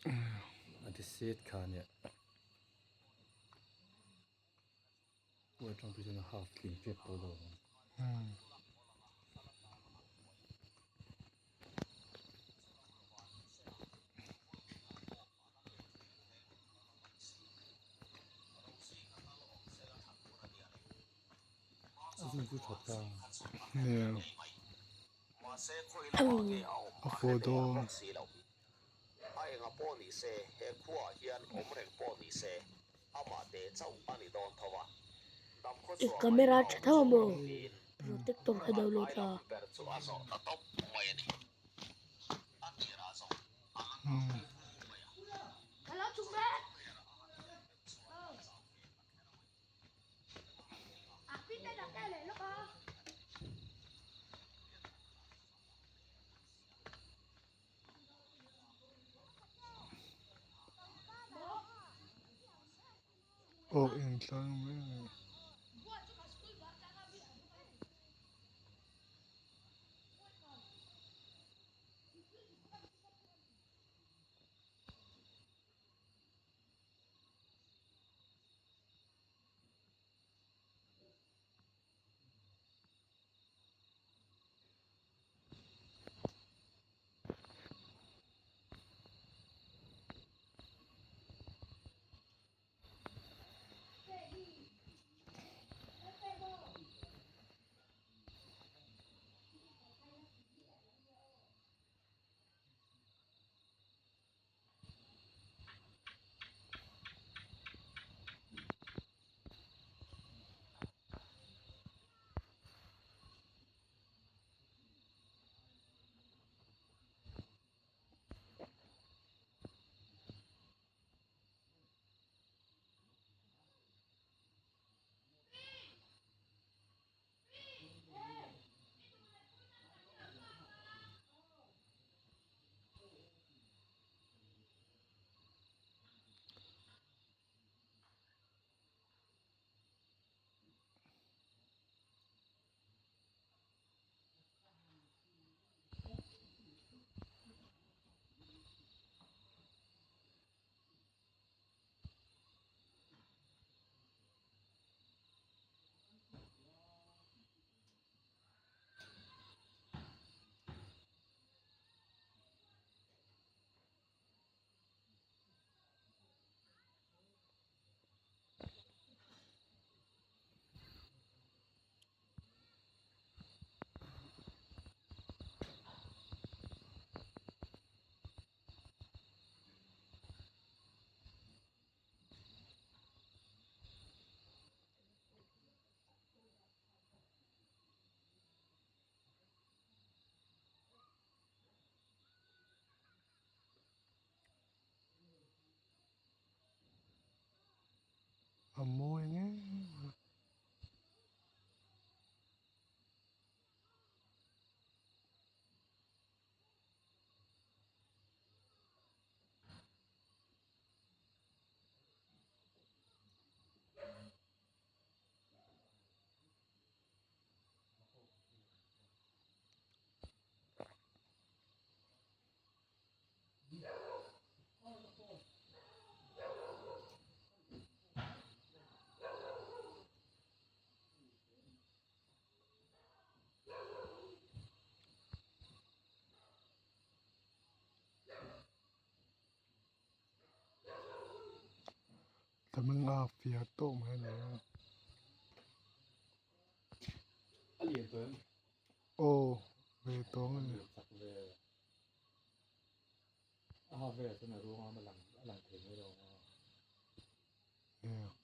det set kan ja我装不进的 half 领别不了这是不吵架เนี่ยอะโฟโดai nga po ni se he khuwa hian omreng po ni se ama te chau ani don thowa dam kho chu camera chhathaw mo protector kha download la per chu azo na top mai ani akira zo hello chung ba apin ta đặt đây lo ko ออกเองจังไหมอะโมยไงแต่มึงอาเฟียโต้มาเลย啊脸蹲 โอ้เวตงเลย สักเลย啊เวท真的รู้ว่ามันหลังถึงไม่ลงเนี่ย